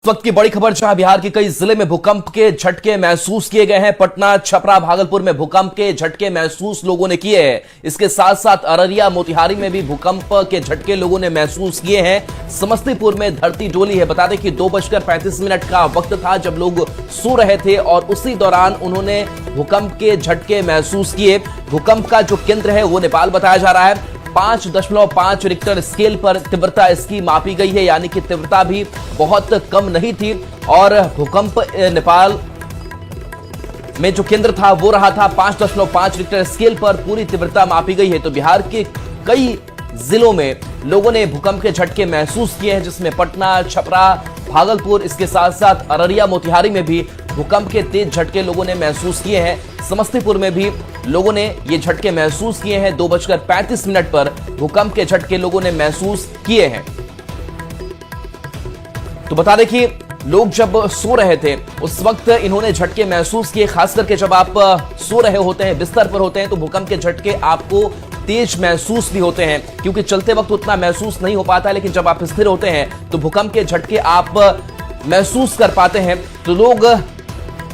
इस वक्त की बड़ी खबर, जहां बिहार के कई जिले में भूकंप के झटके महसूस किए गए हैं। पटना, छपरा, भागलपुर में भूकंप के झटके महसूस लोगों ने किए हैं। इसके साथ साथ अररिया, मोतिहारी में भी भूकंप के झटके लोगों ने महसूस किए हैं। समस्तीपुर में धरती डोली है। बता दें कि 2:35 का वक्त था जब लोग सो रहे थे और उसी दौरान उन्होंने भूकंप के झटके महसूस किए। भूकंप का जो केंद्र है वो नेपाल बताया जा रहा है। 5.5 रिक्टर स्केल पर तीव्रता इसकी मापी गई है, यानी कि तीव्रता भी बहुत कम नहीं थी। और भूकंप नेपाल में जो केंद्र था वो रहा था 5.5 रिक्टर स्केल पर पूरी तीव्रता मापी गई है। तो बिहार के कई जिलों में लोगों ने भूकंप के झटके महसूस किए हैं, जिसमें पटना, छपरा, भागलपुर, इसके साथ साथ अररिया, मोतिहारी में भी भूकंप के तेज झटके लोगों ने महसूस किए हैं। समस्तीपुर में भी लोगों ने ये झटके महसूस किए हैं। 2:35 पर भूकंप के झटके लोगों ने महसूस किए हैं। तो बता दें कि लोग जब सो रहे थे उस वक्त इन्होंने झटके महसूस किए। खास करके जब आप सो रहे होते हैं, बिस्तर पर होते हैं, तो भूकंप के झटके आपको तेज महसूस भी होते हैं, क्योंकि चलते वक्त उतना महसूस नहीं हो पाता, लेकिन जब आप स्थिर होते हैं तो भूकंप के झटके आप महसूस कर पाते हैं। तो लोग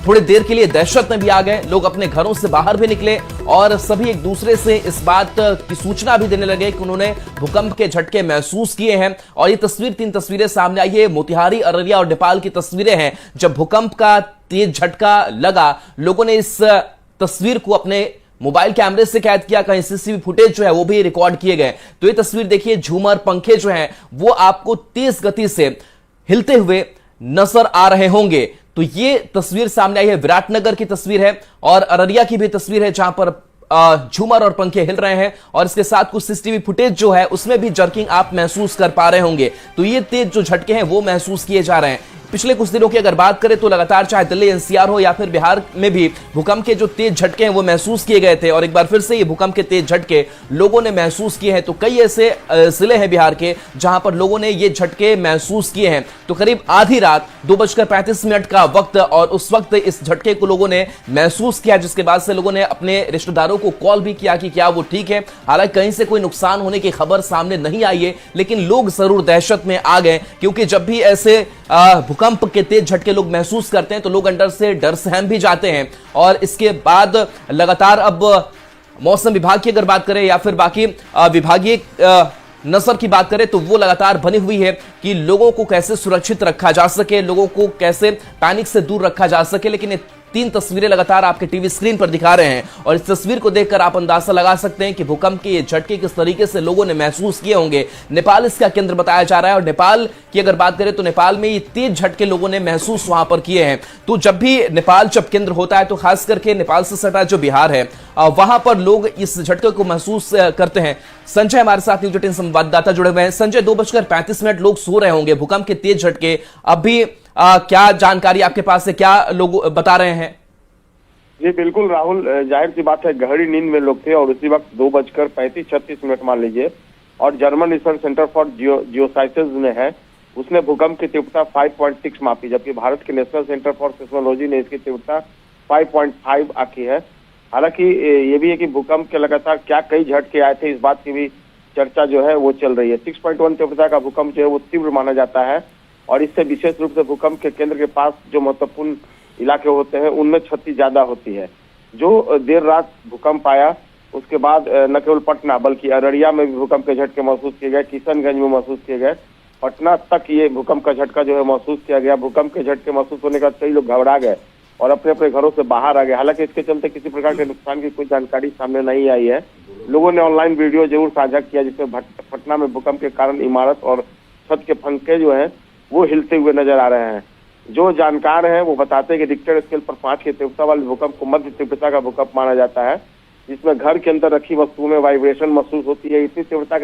थोड़ी देर के लिए दहशत में भी आ गए। लोग अपने घरों से बाहर भी निकले और सभी एक दूसरे से इस बात की सूचना भी देने लगे कि उन्होंने भूकंप के झटके महसूस किए हैं। और ये तीन तस्वीरें सामने आई है। मोतिहारी, अररिया और नेपाल की तस्वीरें हैं। जब भूकंप का तेज झटका लगा, लोगों ने इस तस्वीर को अपने मोबाइल कैमरे से कैद किया। कहीं सीसीटीवी फुटेज जो है वो भी रिकॉर्ड किए गए। तो ये तस्वीर देखिए, झूमर, पंखे जो हैं वो आपको तेज गति से हिलते हुए नजर आ रहे होंगे। तो ये तस्वीर सामने आई है, विराटनगर की तस्वीर है और अररिया की भी तस्वीर है, जहां पर झूमर और पंखे हिल रहे हैं। और इसके साथ कुछ सीसीटीवी फुटेज जो है उसमें भी जर्किंग आप महसूस कर पा रहे होंगे। तो ये तेज जो झटके हैं वो महसूस किए जा रहे हैं। पिछले कुछ दिनों की अगर बात करें तो लगातार चाहे दिल्ली एनसीआर हो या फिर बिहार में भी भूकंप के जो तेज झटके हैं वो महसूस किए गए थे। और एक बार फिर से ये भूकंप के तेज झटके लोगों ने महसूस किए हैं। तो कई ऐसे जिले हैं बिहार के जहां पर लोगों ने ये झटके महसूस किए हैं। तो करीब आधी रात 2:35 का वक्त, और उस वक्त इस झटके को लोगों ने महसूस किया, जिसके बाद से लोगों ने अपने रिश्तेदारों को कॉल भी किया कि क्या वो ठीक है। हालांकि कहीं से कोई नुकसान होने की खबर सामने नहीं आई है, लेकिन लोग जरूर दहशत में आ गए, क्योंकि जब भी ऐसे भूकंप के तेज झटके लोग महसूस करते हैं तो लोग अंदर से डर सहम भी जाते हैं। और इसके बाद लगातार अब मौसम विभाग की अगर बात करें या फिर बाकी विभागीय नजर की बात करें तो वो लगातार बनी हुई है कि लोगों को कैसे सुरक्षित रखा जा सके, लोगों को कैसे पैनिक से दूर रखा जा सके। लेकिन ये 3 तस्वीरें लगातार आपके टीवी स्क्रीन पर दिखा रहे हैं और इस तस्वीर को देखकर आप अंदाजा लगा सकते हैं कि भूकंप के ये झटके किस तरीके से लोगों ने महसूस किए होंगे। नेपाल इसका केंद्र बताया जा रहा है और नेपाल की अगर बात करें तो नेपाल में ये तेज झटके लोगों ने महसूस वहां पर किए हैं। तो जब भी नेपाल जब केंद्र होता है तो खास करके नेपाल से सटा जो बिहार है वहां पर लोग इस झटके को महसूस करते हैं। संजय हमारे साथ न्यूज 18 संवाददाता जुड़े हुए हैं। संजय, 2:35 लोग सो रहे होंगे, भूकंप के तेज झटके, अभी क्या जानकारी आपके पास है, क्या लोग बता रहे हैं? जी बिल्कुल राहुल, जाहिर सी बात है गहरी नींद में लोग थे और उसी वक्त 2:35-36 मान लीजिए। और German research centre for geosciences ने है, उसने भूकंप की तीव्रता 5.6 मापी, जबकि भारत के नेशनल सेंटर फॉर सिस्मोलॉजी ने इसकी तीव्रता 5.5 आंकी है। हालांकि ये भी है कि भूकंप के लगातार क्या कई झटके आए थे, इस बात की भी चर्चा जो है वो चल रही है। 6.1 तीव्रता का भूकंप जो है वो तीव्र माना जाता है और इससे विशेष रूप से भूकंप के केंद्र के पास जो महत्वपूर्ण इलाके होते हैं उनमें क्षति ज्यादा होती है। जो देर रात भूकंप आया उसके बाद न केवल पटना बल्कि अररिया में भी भूकंप के झटके महसूस किए गए, किशनगंज में महसूस किए गए, पटना तक ये भूकंप का झटका जो है महसूस किया गया। भूकंप के झटके महसूस होने के बाद कई लोग घबरा गए और अपने अपने घरों से बाहर आ गए। हालांकि इसके चलते किसी प्रकार के नुकसान की कोई जानकारी सामने नहीं आई है। लोगों ने ऑनलाइन वीडियो जरूर साझा किया जिसमें पटना में भूकंप के कारण इमारत और छत के पंखे जो है वो हिलते हुए नजर आ रहे हैं। जो जानकार हैं वो बताते हैं कि रिक्टर स्केल पर 5 की तीव्रता वाले भूकंप को मध्य तीव्रता का भूकंप माना जाता है, जिसमें घर के अंदर रखी वस्तुओं में वाइब्रेशन महसूस होती है। इतनी तीव्रता